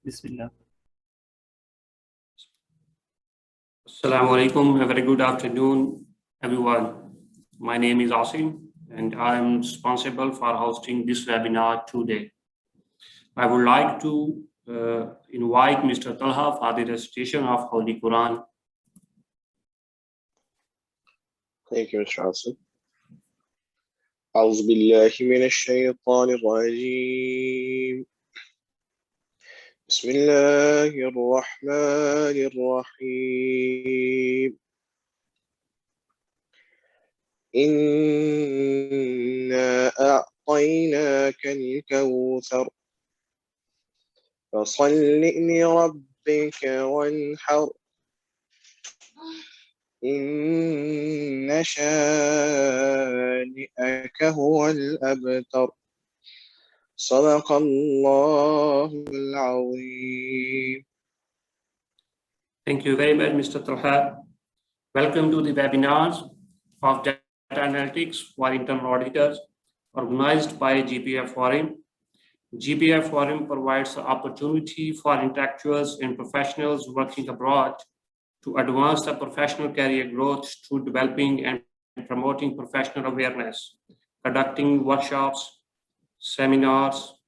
Bismillah. Assalamu alaikum. A very good afternoon, everyone. My name is Asim, and I am responsible for hosting this webinar today. I would like to invite Mr. Talha for the recitation of Holy Quran. Thank you, Mr. Hassan. أعوذ بالله من الشيطان الرجيم. بسم الله الرحمن الرحيم. إنا أعطيناك الكوثر فصل لربك وانحر إن شانئك هو الأبتر صدق الله العظيم. Thank you very much, Mr. Talha. Welcome to the webinars of Data Analytics for Internal Auditors, organized by GPF Forum. GPF Forum provides the opportunity for intellectuals and professionals working abroad to advance the professional career growth through developing and promoting professional awareness, conducting workshops, seminars,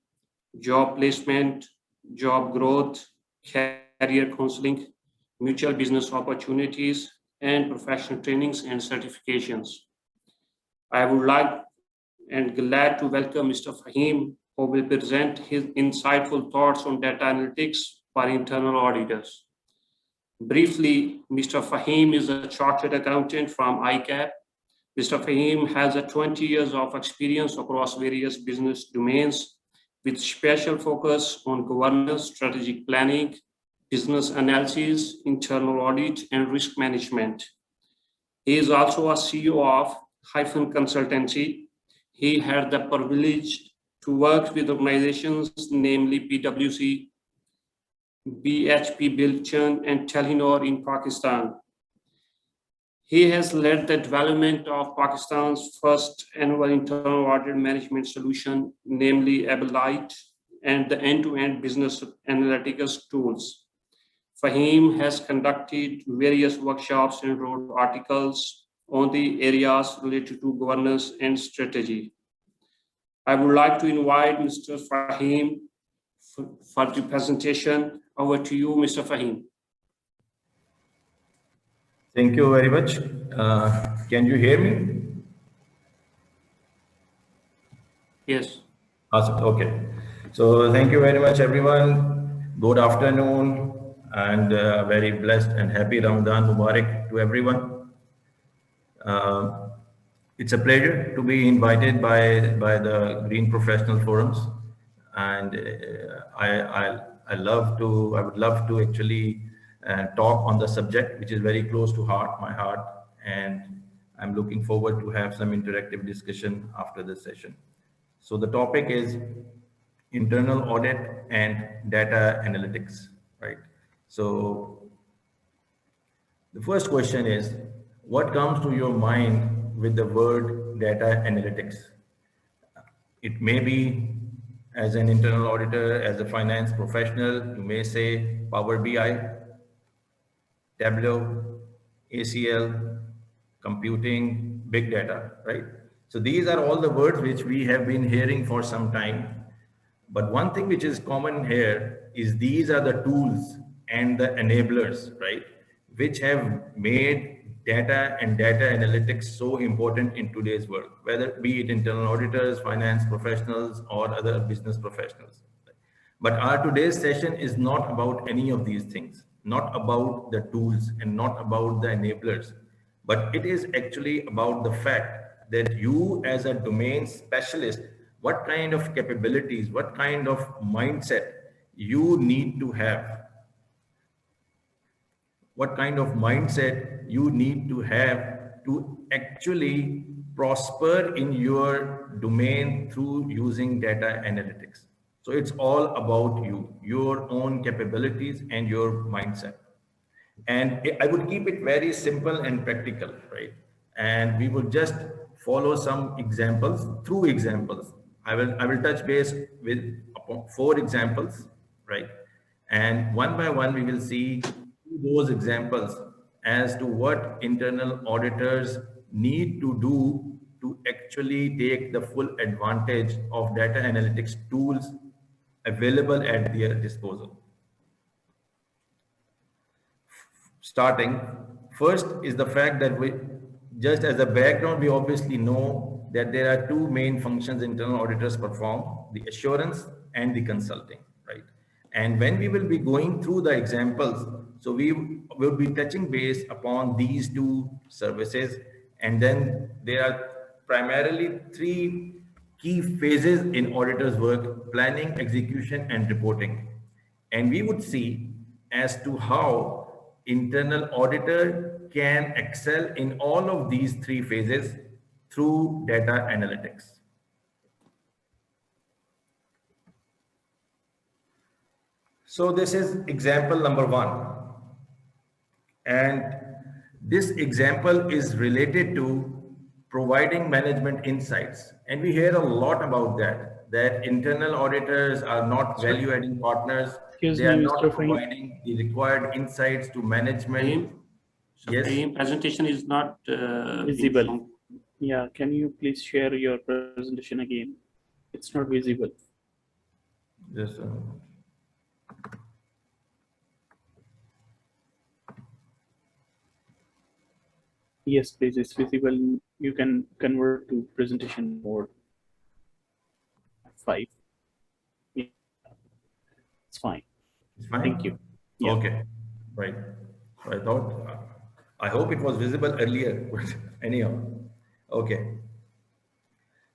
job placement, job growth, career counseling, mutual business opportunities, and professional trainings and certifications. I would like and glad to welcome Mr. Fahim, who will present his insightful thoughts on data analytics for internal auditors. Briefly, Mr. Fahim is a chartered accountant from ICAP. Mr. Fahim has 20 years of experience across various business domains with special focus on governance, strategic planning, business analysis, internal audit, and risk management. He is also a CEO of Hyphen Consultancy. He had the privilege to work with organizations, namely PwC, BHP Billiton, and Telenor in Pakistan. He has led the development of Pakistan's first annual internal audit management solution, namely Abilite, and the end-to-end business analytics tools. Fahim has conducted various workshops and wrote articles on the areas related to governance and strategy. I would like to invite Mr. Fahim for the presentation. Over to you, Mr. Fahim. Thank you very much. Can you hear me? Yes. Awesome. Okay. So thank you very much, everyone. Good afternoon, and very blessed and happy Ramadan Mubarak to everyone. It's a pleasure to be invited by the Green Professional Forums, and I would love to actually talk on the subject, which is very close to my heart, and I'm looking forward to have some interactive discussion after this session. So the topic is internal audit and data analytics, right? So the first question is, what comes to your mind with the word data analytics? It may be, as an internal auditor, as a finance professional, you may say Power BI, Tableau, ACL, computing, big data, right? So these are all the words which we have been hearing for some time. But one thing which is common here is these are the tools and the enablers, right, which have made data and data analytics so important in today's world, whether be it internal auditors, finance professionals, or other business professionals. But our today's session is not about any of these things, not about the tools and not about the enablers, but it is actually about the fact that you as a domain specialist, what kind of capabilities, what kind of mindset you need to have, what kind of mindset you need to have to actually prosper in your domain through using data analytics. So it's all about you, your own capabilities and your mindset. And I would keep it very simple and practical, right? And we will just follow some examples, through examples. I will touch base with 4 examples, right? And one by one, we will see those examples as to what internal auditors need to do to actually take the full advantage of data analytics tools available at their disposal. Starting, first is the fact that just as a background, we obviously know that there are two main functions internal auditors perform, the assurance and the consulting, right? And when we will be going through the examples, so we will be touching base upon these two services. And then there are primarily three key phases in auditors' work: planning, execution, and reporting. And we would see as to how internal auditor can excel in all of these three phases through data analytics. So this is example number one. And this example is related to providing management insights. And we hear a lot about that internal auditors are not value-adding partners. Excuse They me, are not Mr. Fahim. providing the required insights to management. Yes. Fahim, presentation is not being Visible. shown. Yeah, can you please share your presentation again? It's not visible. Just, Yes, please, it's visible. You can convert to presentation mode 5. Yeah. It's fine. it's fine. Thank you. Yeah. Okay, right. So I thought, I hope it was visible earlier, but anyhow, okay.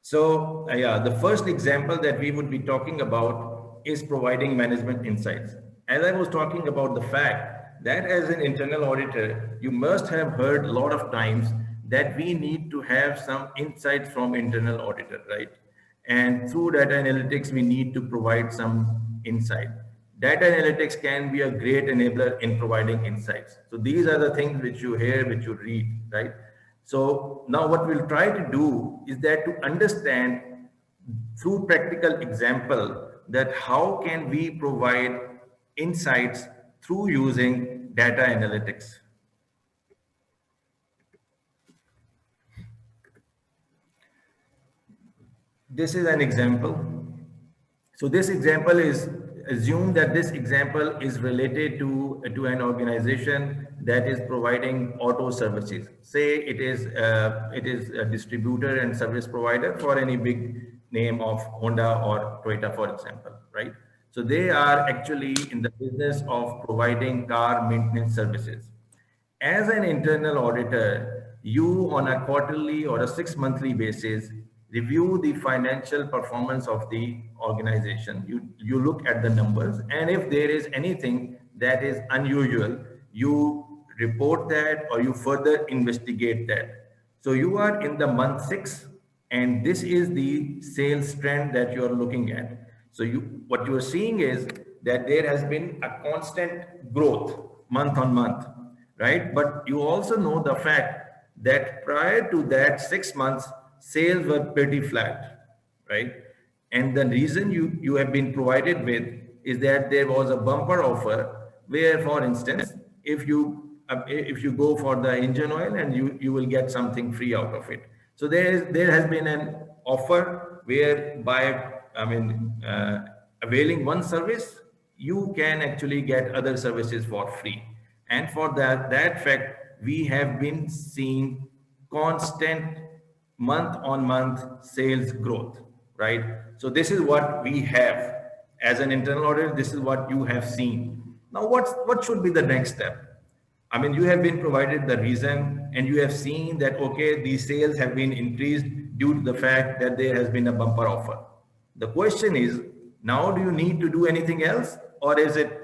So yeah, the first example that we would be talking about is providing management insights. As I was talking about the fact that as an internal auditor, you must have heard a lot of times that we need to have some insights from internal auditor, right? And through data analytics, we need to provide some insight. Data analytics can be a great enabler in providing insights. So these are the things which you hear, which you read, right? So now what we'll try to do is that to understand through practical example that how can we provide insights through using data analytics. This is an example. So this example is, assume that this example is related to an organization that is providing auto services. Say it is a distributor and service provider for any big name of Honda or Toyota, for example, right? So they are actually in the business of providing car maintenance services. As an internal auditor, you on a quarterly or a 6-monthly basis review the financial performance of the organization. You look at the numbers, and if there is anything that is unusual, you report that or you further investigate that. So you are in the month 6, and this is the sales trend that you are looking at. So what you are seeing is that there has been a constant growth month on month, right? But you also know the fact that prior to that 6 months, sales were pretty flat, right? And the reason you have been provided with is that there was a bumper offer where, for instance, if you go for the engine oil and you will get something free out of it. So there has been an offer where by availing one service, you can actually get other services for free. And for that fact, we have been seeing constant month on month sales growth, right? So this is what we have as an internal auditor. This is what you have seen. Now, what should be the next step? I mean, you have been provided the reason and you have seen that, okay, these sales have been increased due to the fact that there has been a bumper offer. The question is, now do you need to do anything else, or is it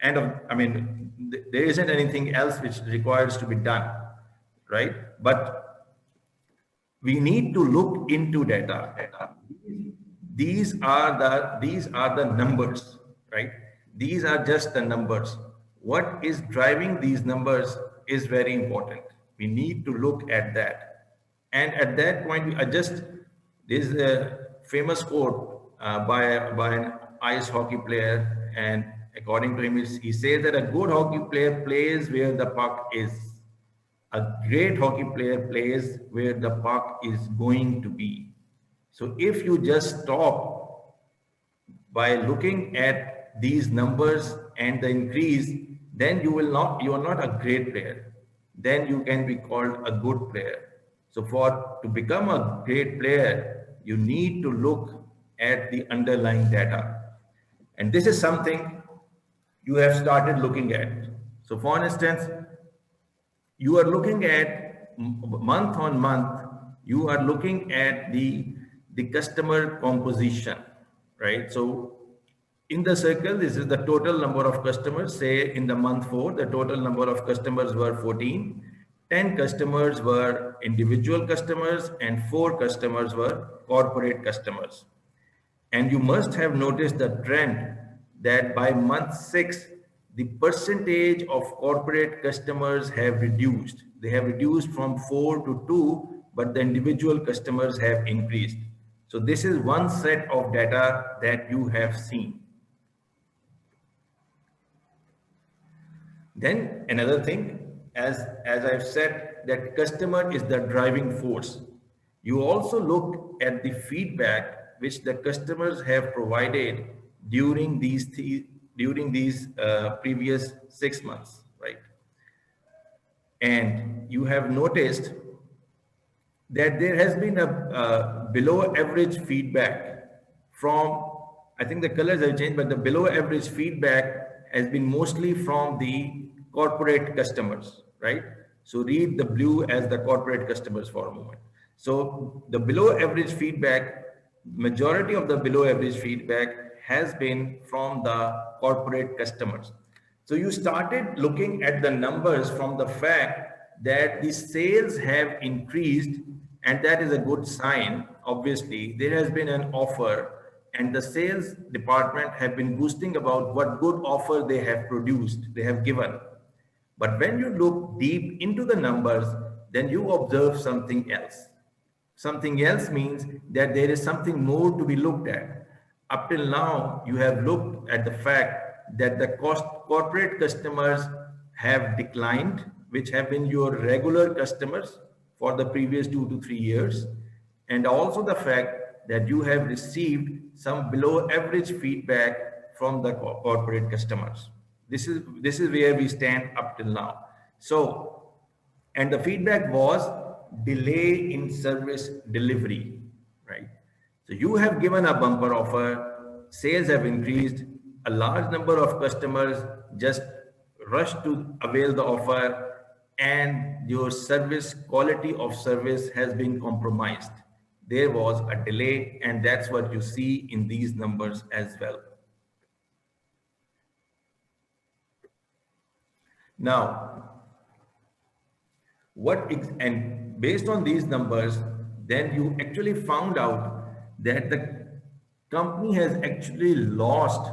there isn't anything else which requires to be done, right? But we need to look into data. These are the numbers, right? These are just the numbers. What is driving these numbers is very important. We need to look at that. And at that point, there's a famous quote by an ice hockey player, and according to him, he says that a good hockey player plays where the puck is. A great hockey player plays where the puck is going to be. So if you just stop by looking at these numbers and the increase, then you are not a great player. Then you can be called a good player. So to become a great player, you need to look at the underlying data. And this is something you have started looking at. So for instance, you are looking at month on month, you are looking at the customer composition, right? So in the circle, this is the total number of customers. Say in the month 4, the total number of customers were 14. 10 customers were individual customers and 4 customers were corporate customers. And you must have noticed the trend that by month 6, the percentage of corporate customers have reduced. They have reduced from 4 to 2, but the individual customers have increased. So this is one set of data that you have seen. Then another thing, as I've said, that customer is the driving force. You also look at the feedback which the customers have provided during these previous 6 months, right? And you have noticed that there has been a below average feedback from, I think the colors have changed, but the below average feedback has been mostly from the corporate customers, right? So read the blue as the corporate customers for a moment. So the below average feedback, majority of the below average feedback has been from the corporate customers. So you started looking at the numbers from the fact that the sales have increased, and that is a good sign. Obviously, there has been an offer and the sales department have been boasting about what good offer they have produced, they have given. But when you look deep into the numbers, then you observe something else. Something else means that there is something more to be looked at. Up till now, you have looked at the fact that the corporate customers have declined, which have been your regular customers for the previous 2 to 3 years. And also the fact that you have received some below average feedback from the corporate customers. This is where we stand up till now. So, and the feedback was delay in service delivery, right? So you have given a bumper offer, sales have increased, a large number of customers just rushed to avail the offer, and your service, quality of service has been compromised. There was a delay, and that's what you see in these numbers as well. Now, and based on these numbers, then you actually found out that the company has actually lost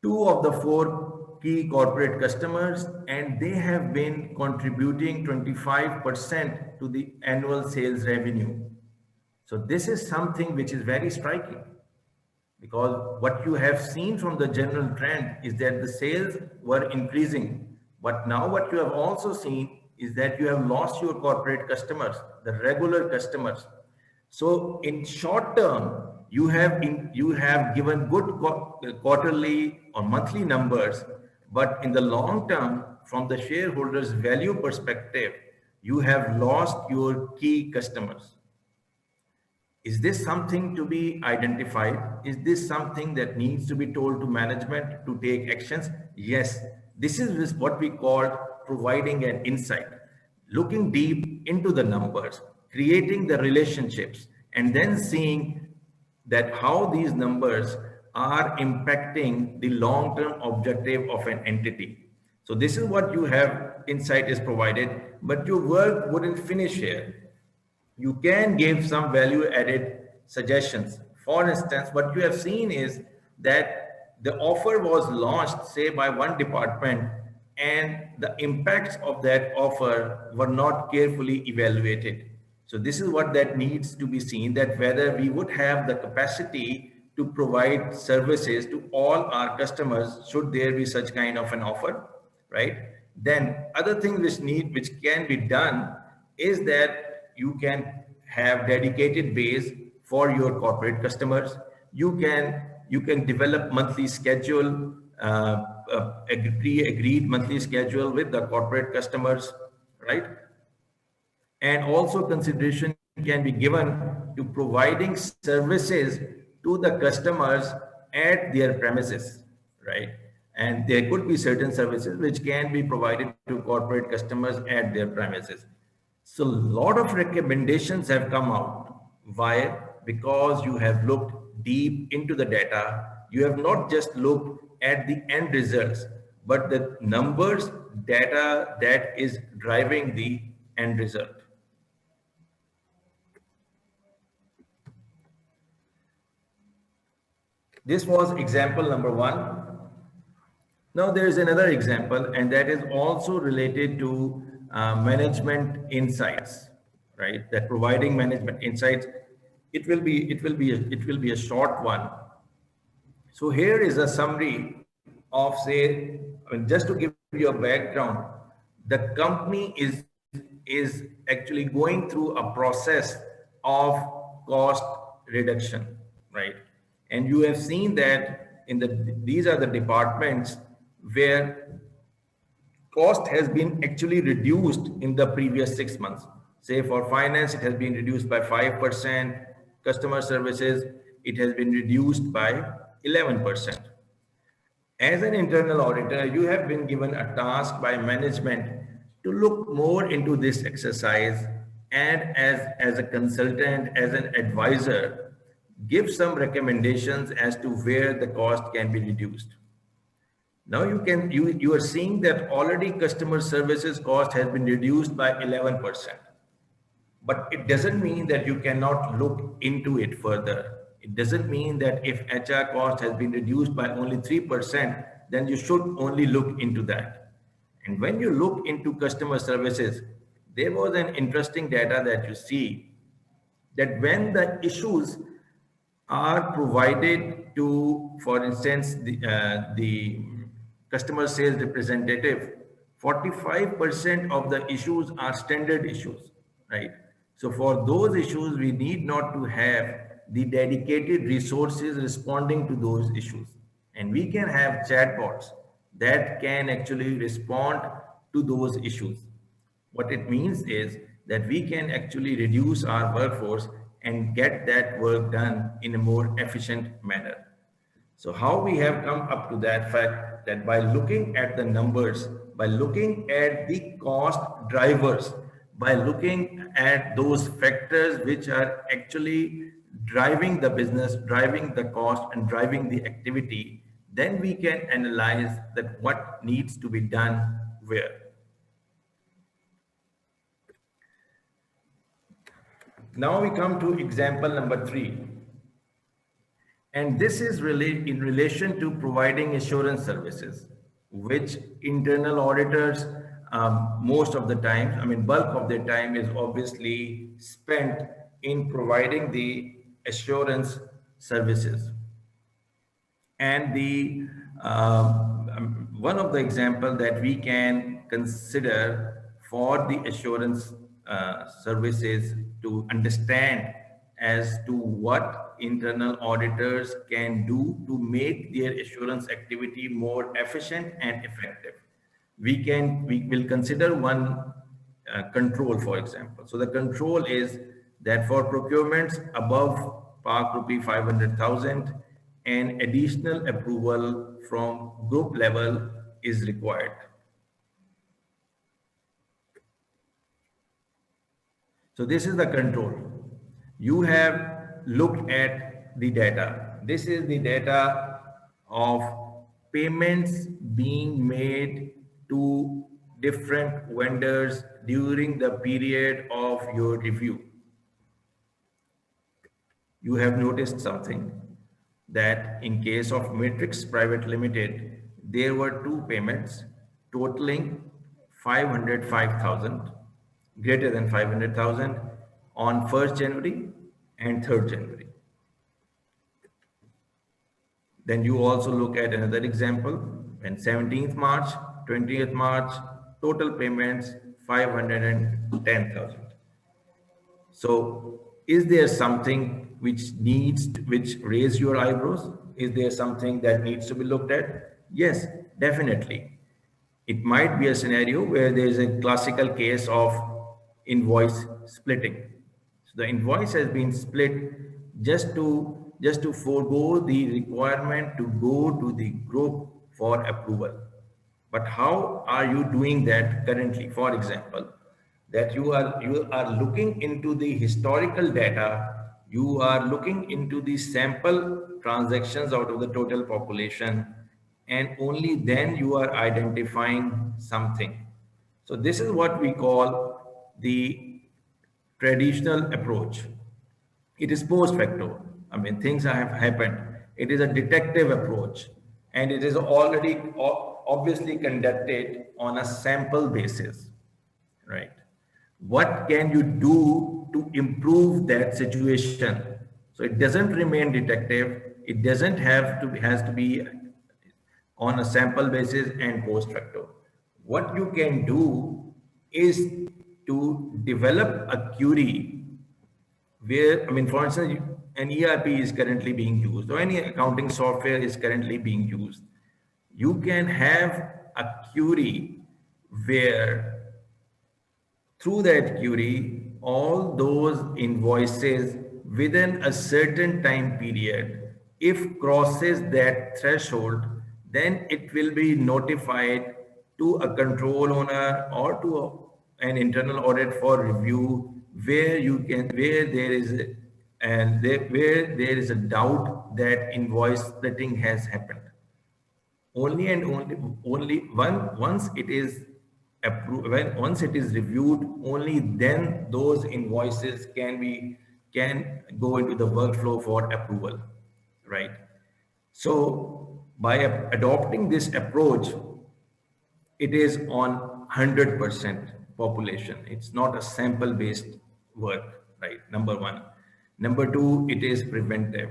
2 of the 4 key corporate customers, and they have been contributing 25% to the annual sales revenue. So this is something which is very striking, because what you have seen from the general trend is that the sales were increasing. But now what you have also seen is that you have lost your corporate customers, the regular customers. So in short term, you have given good quarterly or monthly numbers, but in the long term, from the shareholders' value perspective, you have lost your key customers. Is this something to be identified? Is this something that needs to be told to management to take actions? Yes. This is what we call providing an insight, looking deep into the numbers, creating the relationships, and then seeing that how these numbers are impacting the long-term objective of an entity. So this is what you have, insight is provided, but your work wouldn't finish here. You can give some value-added suggestions. For instance, what you have seen is that the offer was launched, say, by one department, and the impacts of that offer were not carefully evaluated. So this is what that needs to be seen, that whether we would have the capacity to provide services to all our customers should there be such kind of an offer, right? Then other thing which can be done is that you can have dedicated base for your corporate customers. You can develop monthly schedule, a pre-agreed monthly schedule with the corporate customers, right? And also consideration can be given to providing services to the customers at their premises, right? And there could be certain services which can be provided to corporate customers at their premises. So a lot of recommendations have come out. Why? Because you have looked deep into the data. You have not just looked at the end results, but the numbers, data that is driving the end result. This was example number one. Now there is another example, and that is also related to management insights, right? That providing management insights. It will be a short one. So here is a summary of, say, just to give you a background, the company is actually going through a process of cost reduction, right? And you have seen that these are the departments where cost has been actually reduced in the previous 6 months. Say for finance, it has been reduced by 5%. Customer services, it has been reduced by 11%. As an internal auditor, you have been given a task by management to look more into this exercise, and as a consultant, as an advisor, give some recommendations as to where the cost can be reduced. Now you are seeing that already customer services cost has been reduced by 11%. But it doesn't mean that you cannot look into it further. It doesn't mean that if HR cost has been reduced by only 3%, then you should only look into that. And when you look into customer services, there was an interesting data that you see that when the issues are provided to, for instance, the customer sales representative, 45% of the issues are standard issues, right? So for those issues, we need not to have the dedicated resources responding to those issues. And we can have chatbots that can actually respond to those issues. What it means is that we can actually reduce our workforce and get that work done in a more efficient manner. So how we have come up to that fact that by looking at the numbers, by looking at the cost drivers, by looking at those factors which are actually driving the business, driving the cost, and driving the activity, then we can analyze that what needs to be done where. Now we come to example number 3. And this is really in relation to providing assurance services, which internal auditors, most of the time, I mean, bulk of their time is obviously spent in providing the assurance services. And the one of the example that we can consider for the assurance services to understand as to what internal auditors can do to make their assurance activity more efficient and effective. We will consider one control, for example. So the control is that for procurements above Pak rupee 500,000, an additional approval from group level is required. So this is the control. You have looked at the data. This is the data of payments being made to different vendors during the period of your review. You have noticed something, that in case of Matrix Private Limited, there were 2 payments totaling 505,000, greater than 500,000 on 1st January and 3rd January. Then you also look at another example, when 17th March, 20th March, total payments 510,000. So is there something which raise your eyebrows? Is there something that needs to be looked at? Yes, definitely. It might be a scenario where there is a classical case of invoice splitting. So the invoice has been split just to forego the requirement to go to the group for approval. But how are you doing that currently? For example, that you are looking into the historical data, you are looking into the sample transactions out of the total population, and only then you are identifying something. So this is what we call the traditional approach. It is post facto. I mean, things have happened. It is a detective approach, and it is already obviously conducted on a sample basis, right? What can you do to improve that situation? So it doesn't remain detective. It doesn't has to be on a sample basis and post facto. What you can do is to develop a query where, I mean, for instance, an ERP is currently being used or any accounting software is currently being used. You can have a query where through that query, all those invoices within a certain time period, if crosses that threshold, then it will be notified to a control owner or to an internal audit for review where there is where there is a doubt that invoice splitting has happened. Only and only once it is approved, once it is reviewed, only then those invoices can go into the workflow for approval, right? So by adopting this approach, it is on 100% population. It's not a sample based work, right? Number one. Number two, it is preventive.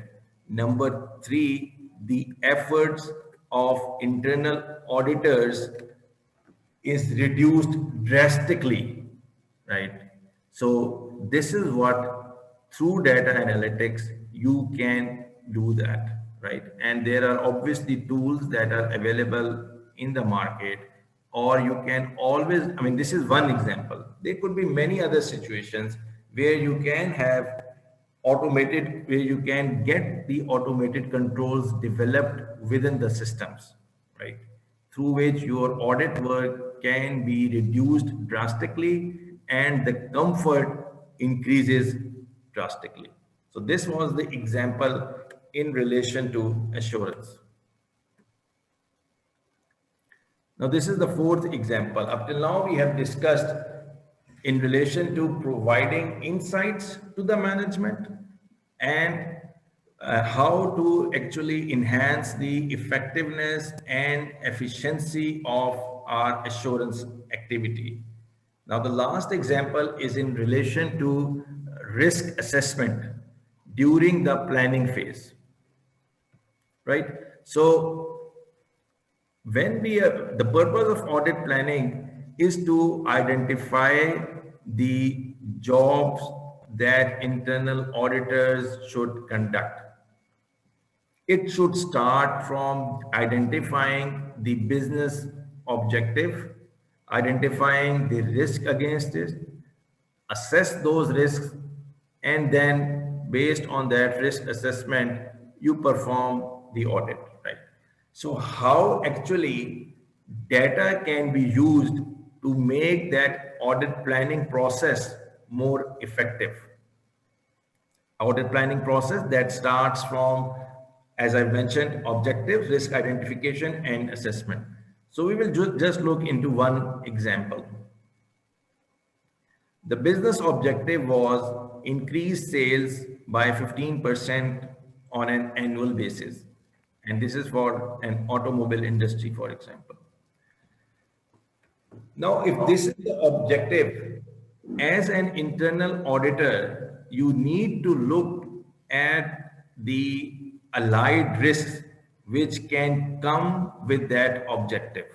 Number three, the efforts of internal auditors is reduced drastically, right? So this is what through data analytics you can do that, right? And there are obviously tools that are available in the market, or you can always, I mean, this is one example. There could be many other situations where you can have automated, where you can get the automated controls developed within the systems, right? Through which your audit work can be reduced drastically and the comfort increases drastically. So this was the example in relation to assurance. Now, this is the fourth example. Up till now, we have discussed in relation to providing insights to the management and how to actually enhance the effectiveness and efficiency of our assurance activity. Now, the last example is in relation to risk assessment during the planning phase, right? So when the purpose of audit planning is to identify the jobs that internal auditors should conduct. It should start from identifying the business objective, identifying the risk against it, assess those risks, and then based on that risk assessment, you perform the audit, right? So how actually data can be used to make that audit planning process more effective? Audit planning process that starts from, as I mentioned, objectives, risk identification, and assessment. So we will just look into one example. The business objective was increase sales by 15% on an annual basis. And this is for an automobile industry, for example. Now, if this is the objective, as an internal auditor, you need to look at the allied risks which can come with that objective,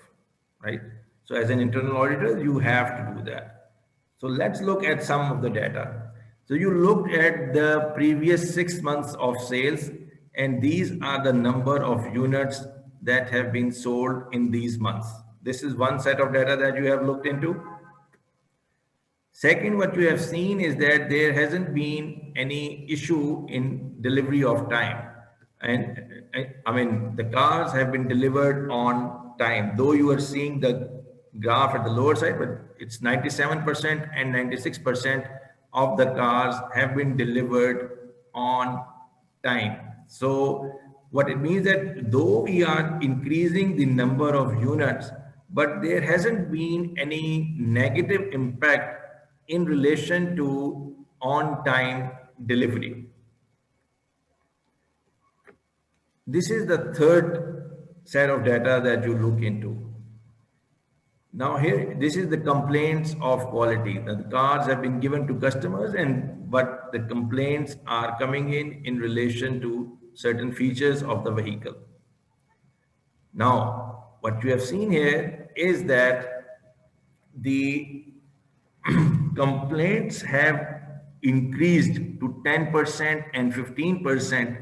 right? So as an internal auditor, you have to do that. So let's look at some of the data. So you looked at the previous 6 months of sales, and these are the number of units that have been sold in these months. This is one set of data that you have looked into. Second, what you have seen is that there hasn't been any issue in delivery of time. And I mean, the cars have been delivered on time, though you are seeing the graph at the lower side, but it's 97% and 96% of the cars have been delivered on time. So what it means that though we are increasing the number of units, but there hasn't been any negative impact in relation to on-time delivery. This is the third set of data that you look into. Now here, this is the complaints of quality. The cars have been given to customers, but the complaints are coming in relation to certain features of the vehicle. Now, what you have seen here is that the complaints have increased to 10% and 15%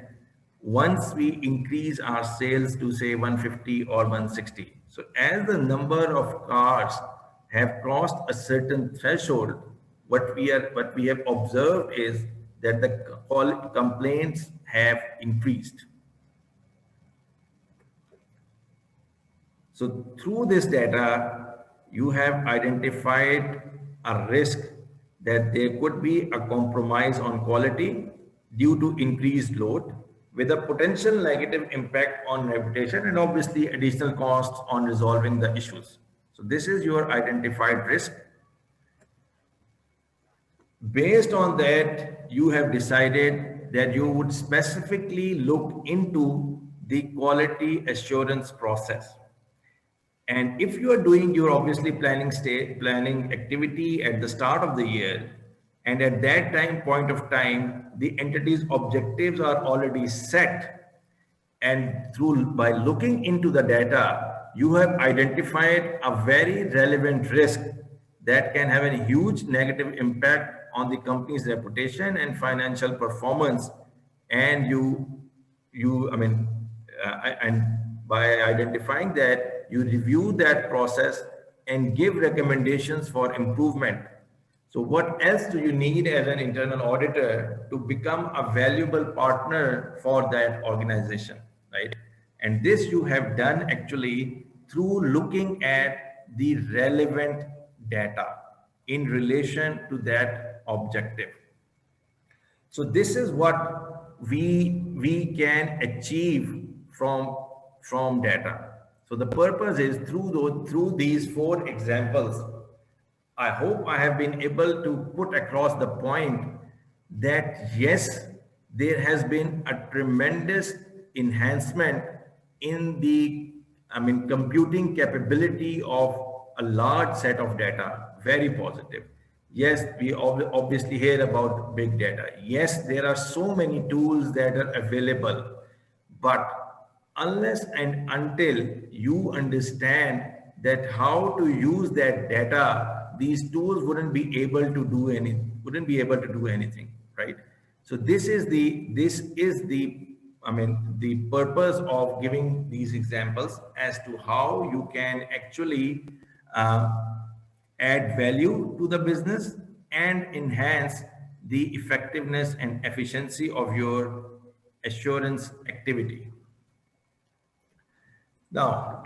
once we increase our sales to say 150 or 160. So as the number of cars have crossed a certain threshold, what we have observed is that the complaints have increased. So through this data, you have identified a risk that there could be a compromise on quality due to increased load, with a potential negative impact on reputation and obviously additional costs on resolving the issues. So this is your identified risk. Based on that, you have decided that you would specifically look into the quality assurance process. And if you are doing your obviously planning activity at the start of the year, and at that point of time, the entity's objectives are already set, and by looking into the data, you have identified a very relevant risk that can have a huge negative impact on the company's reputation and financial performance. And and by identifying that, you review that process and give recommendations for improvement. So what else do you need as an internal auditor to become a valuable partner for that organization, right? And this you have done actually through looking at the relevant data in relation to that objective. So this is what we can achieve from data. So the purpose is through these 4 examples, I hope I have been able to put across the point that yes, there has been a tremendous enhancement in the computing capability of a large set of data. Very positive. Yes, we obviously hear about big data. Yes, there are so many tools that are available, but unless and until you understand that how to use that data, these tools wouldn't be able to do anything, right? So this is the purpose of giving these examples as to how you can actually add value to the business and enhance the effectiveness and efficiency of your assurance activity. Now,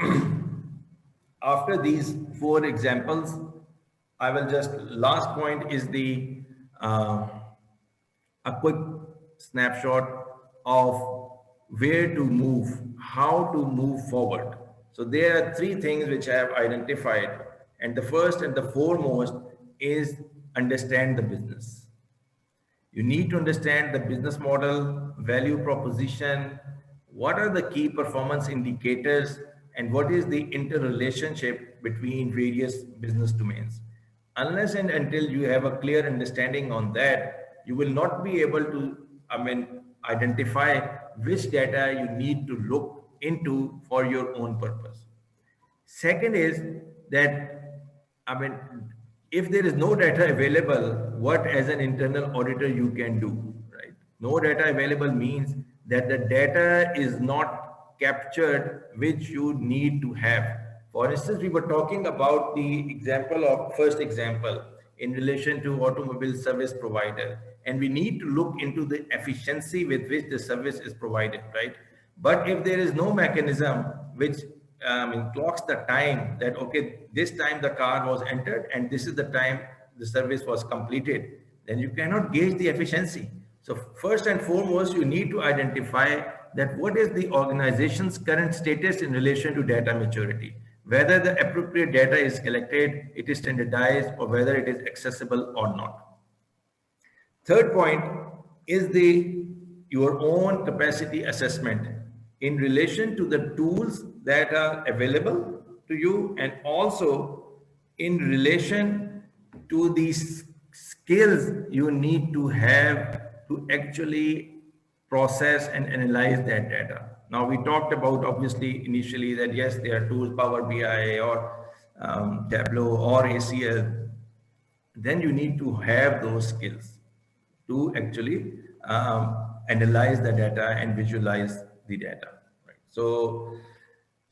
after these 4 examples, I will last point is a quick snapshot of where to move, how to move forward. So there are 3 things which I have identified. And the first and the foremost is understand the business. You need to understand the business model, value proposition, what are the key performance indicators, and what is the interrelationship between various business domains. Unless and until you have a clear understanding on that, you will not be able to identify which data you need to look into for your own purpose. Second is that, I mean, if there is no data available, what as an internal auditor you can do, right? No data available means that the data is not captured which you need to have. For instance, we were talking about the example of first example in relation to automobile service provider, and we need to look into the efficiency with which the service is provided, right? But if there is no mechanism which clocks the time that, okay, this time the car was entered and this is the time the service was completed, then you cannot gauge the efficiency. So first and foremost, you need to identify that what is the organization's current status in relation to data maturity, whether the appropriate data is collected, it is standardized, or whether it is accessible or not. Third point is your own capacity assessment in relation to the tools that are available to you, and also in relation to these skills you need to have to actually process and analyze that data. Now, we talked about obviously initially that yes, there are tools, Power BI or Tableau or ACL. Then you need to have those skills to actually analyze the data and visualize the data. Right? So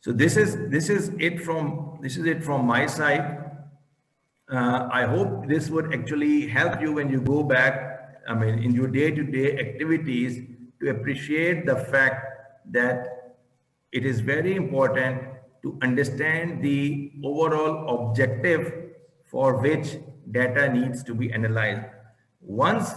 this is it from my side. I hope this would actually help you when you go back, I mean, in your day-to-day activities, to appreciate the fact that it is very important to understand the overall objective for which data needs to be analyzed. Once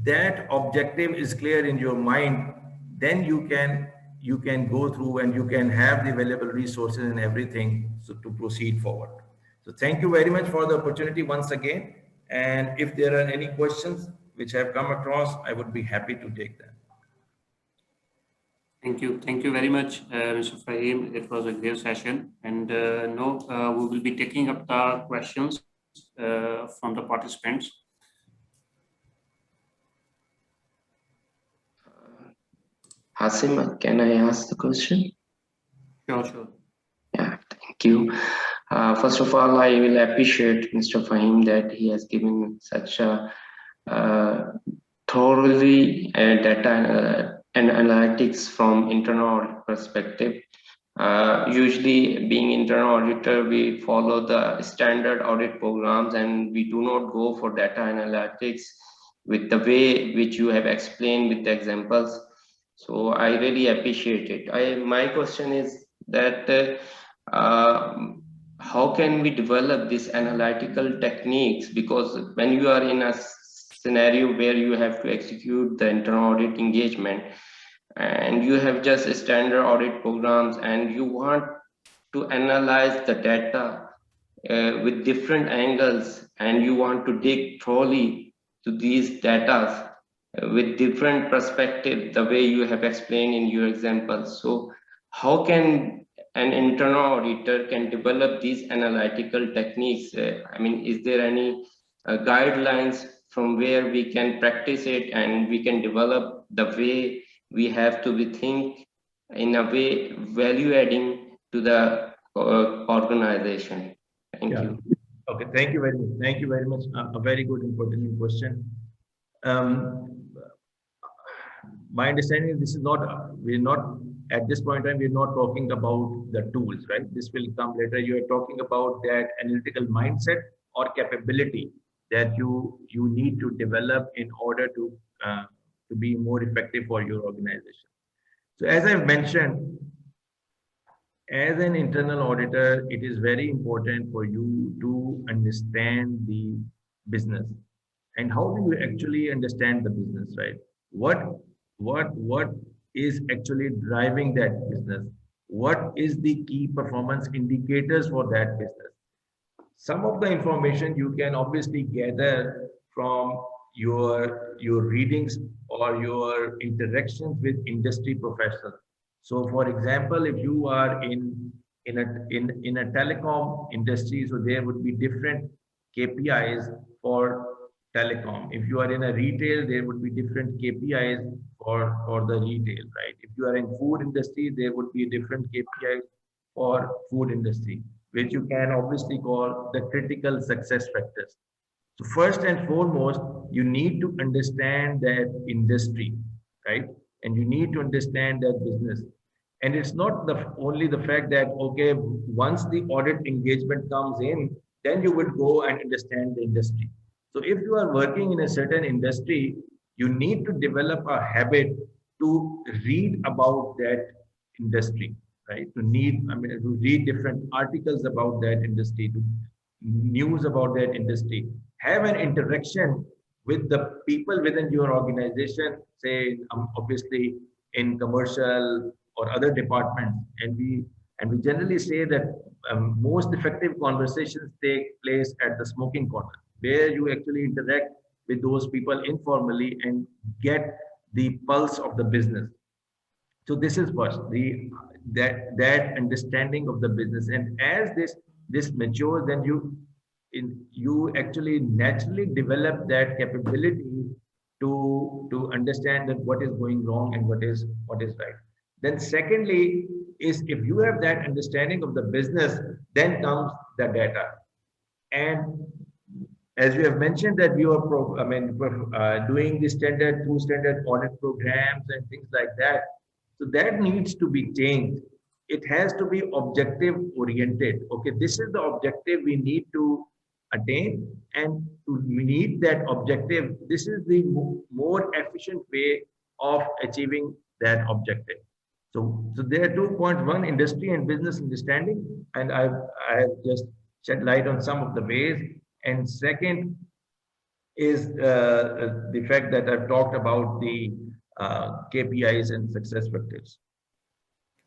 that objective is clear in your mind, then you can go through and you can have the available resources and everything so to proceed forward. So thank you very much for the opportunity once again. And if there are any questions which have come across, I would be happy to take them. Thank you. Thank you very much, Mr. Fahim. It was a great session. And now we will be taking up the questions from the participants. Hasim, can I ask the question? Sure. Yeah, thank you. First of all, I will appreciate Mr. Fahim that he has given such a thoroughly data and analytics from internal perspective. Usually being internal auditor, we follow the standard audit programs and we do not go for data analytics with the way which you have explained with the examples. So I really appreciate it. My question is that how can we develop these analytical techniques? Because when you are in a scenario where you have to execute the internal audit engagement and you have just standard audit programs and you want to analyze the data with different angles and you want to dig thoroughly to these data with different perspective, the way you have explained in your example. So how can an internal auditor can develop these analytical techniques? I mean, is there any guidelines from where we can practice it and we can develop the way we have to be think in a way value adding to the organization? Thank you. Okay, thank you very much. Thank you very much. A very good and pertinent question. My understanding is this is not, we're not, at this point in time, we're not talking about the tools, right? This will come later. You are talking about that analytical mindset or capability that you need to develop in order to be more effective for your organization. So as I've mentioned, as an internal auditor, it is very important for you to understand the business. And how do you actually understand the business, right? What is actually driving that business? What is the key performance indicators for that business? Some of the information you can obviously gather from your readings or your interactions with industry professionals. So for example, if you are in a telecom industry, so there would be different KPIs for telecom. If you are in a retail, there would be different KPIs for the retail, right? If you are in food industry, there would be different KPIs for food industry, which you can obviously call the critical success factors. So first and foremost, you need to understand that industry, right? And you need to understand that business. And it's not only the fact that, okay, once the audit engagement comes in, then you would go and understand the industry. So if you are working in a certain industry, you need to develop a habit to read about that industry, right? To read different articles about that industry, to news about that industry, have an interaction with the people within your organization, say, obviously in commercial or other departments. And we generally say that most effective conversations take place at the smoking corner, where you actually interact with those people informally and get the pulse of the business. So this is first, that understanding of the business. And as this matures, then you actually naturally develop that capability to understand that what is going wrong and what is right. Then secondly is, if you have that understanding of the business, then comes the data. And as we have mentioned that we are doing the standard audit programs and things like that. So that needs to be changed. It has to be objective oriented. Okay, this is the objective we need to attain, and to meet that objective, this is the more efficient way of achieving that objective. So there are 2 points: one, industry and business understanding, and I have just shed light on some of the ways. And second is the fact that I've talked about the KPIs and success factors.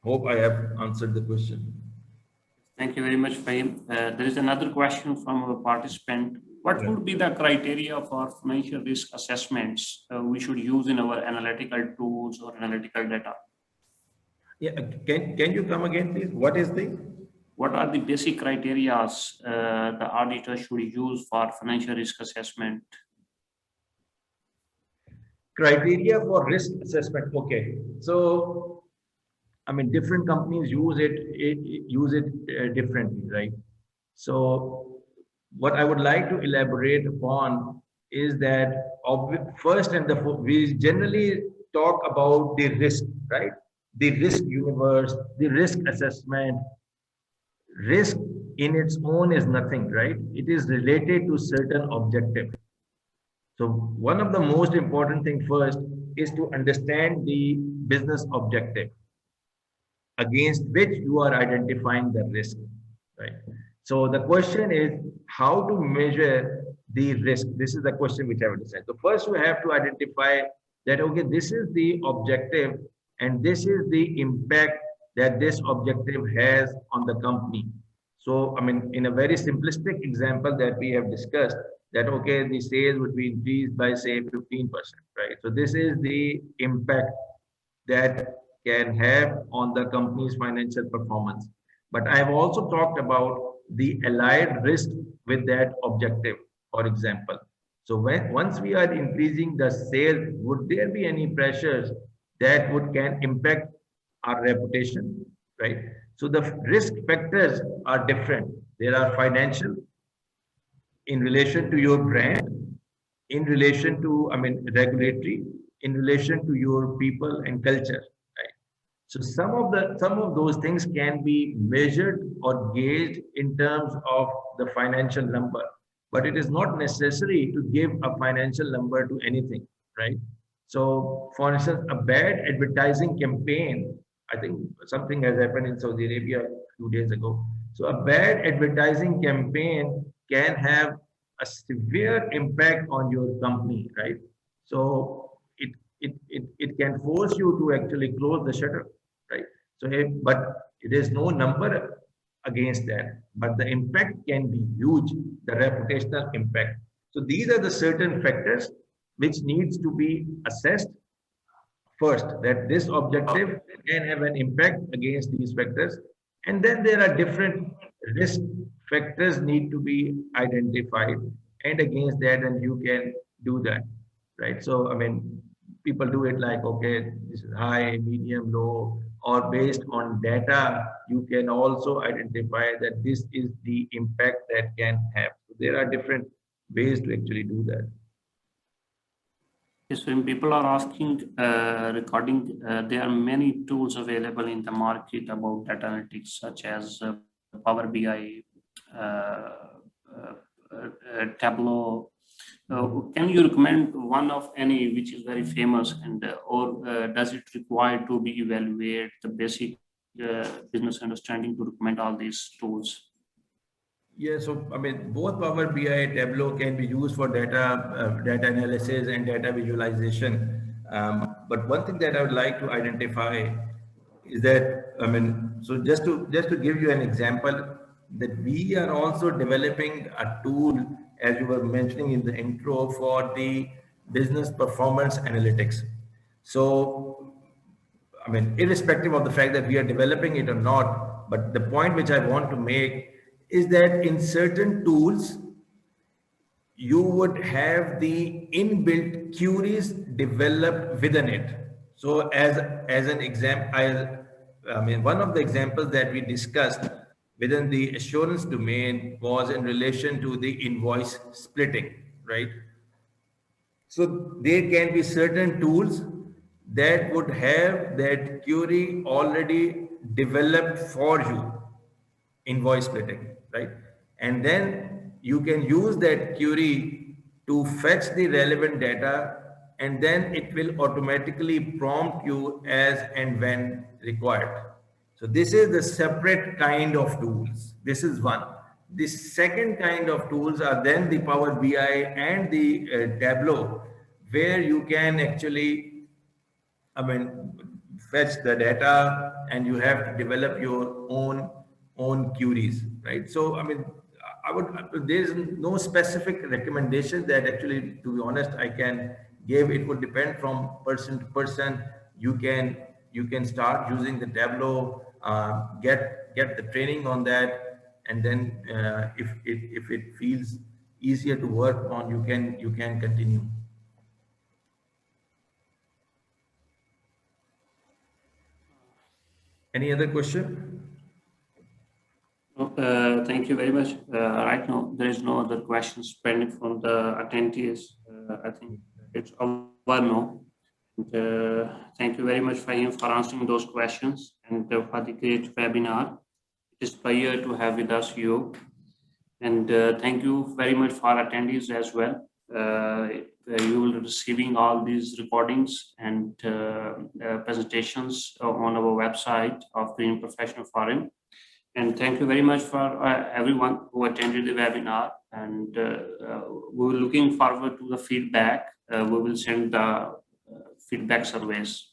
Hope I have answered the question. Thank you very much, Fahim. There is another question from a participant. What would be the criteria for financial risk assessments we should use in our analytical tools or analytical data? Yeah, can you come again, please? What are the basic criteria the auditor should use for financial risk assessment? Criteria for risk assessment. Okay, so different companies use it differently, right? So what I would like to elaborate upon is that first and we generally talk about the risk, right? The risk universe, the risk assessment. Risk in its own is nothing, right? It is related to certain objective. So one of the most important thing first is to understand the business objective against which you are identifying the risk, right? So the question is how to measure the risk. This is the question which I would say. So first you have to identify that, okay, this is the objective and this is the impact that this objective has on the company. So, in a very simplistic example that we have discussed, that, okay, the sales would be increased by, say, 15%, right? So this is the impact that can have on the company's financial performance. But I have also talked about the allied risk with that objective, for example. So once we are increasing the sales, would there be any pressures that can impact our reputation, right? So the risk factors are different. There are financial, in relation to your brand, in relation to, regulatory, in relation to your people and culture, right? So some of those things can be measured or gauged in terms of the financial number, but it is not necessary to give a financial number to anything, right? So for instance, a bad advertising campaign, I think something has happened in Saudi Arabia a few days ago. So a bad advertising campaign can have a severe impact on your company, right? So it can force you to actually close the shutter, right? So, but there is no number against that, but the impact can be huge, the reputational impact. So these are the certain factors which needs to be assessed first, that this objective can have an impact against these factors. And then there are different risk factors need to be identified. and against that, and you can do that, right? So, I mean, people do it like, okay, this is high, medium, low, or based on data, you can also identify that this is the impact that can have. So there are different ways to actually do that. Yes, when people are asking regarding, there are many tools available in the market about data analytics, such as Power BI, Tableau. Can you recommend one of any which is very famous, and or does it require to be evaluated the basic business understanding to recommend all these tools? Yeah, so I mean, both Power BI, Tableau can be used for data analysis and data visualization. But one thing that I would like to identify is that, I mean, so just to give you an example, that we are also developing a tool, as you were mentioning in the intro, for the business performance analytics. So, I mean, irrespective of the fact that we are developing it or not, but the point which I want to make is that in certain tools, you would have the inbuilt queries developed within it. So as an example, I mean, one of the examples that we discussed within the assurance domain was in relation to the invoice splitting, right? So there can be certain tools that would have that query already developed for you, invoice splitting, right? And then you can use that query to fetch the relevant data, and then it will automatically prompt you as and when required. So this is the separate kind of tools. This is one. The second kind of tools are then the Power BI and the Tableau, where you can actually, I mean, fetch the data and you have to develop your own queries, right? So, I mean, there is no specific recommendation that actually, to be honest, I can give. It would depend from person to person. You can start using the Tableau, get the training on that, and then if it feels easier to work on, you can continue. Any other question? Thank you very much. Right now, there is no other questions pending from the attendees. I think it's over now. And, thank you very much, Fahim, for answering those questions and for the great webinar. It is a pleasure to have with us you. And thank you very much for attendees as well. You will be receiving all these recordings and presentations on our website of Green Professional Forum. And thank you very much for everyone who attended the webinar. And we're looking forward to the feedback. We will send the feedback surveys.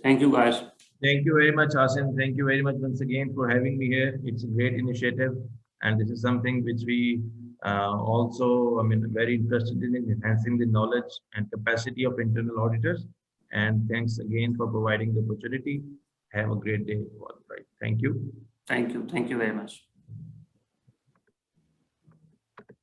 Thank you, guys. Thank you very much, Asim. Thank you very much once again for having me here. It's a great initiative. And this is something which we also, I mean, very interested in enhancing the knowledge and capacity of internal auditors. And thanks again for providing the opportunity. Have a great day. All right. Thank you. Thank you. Thank you very much.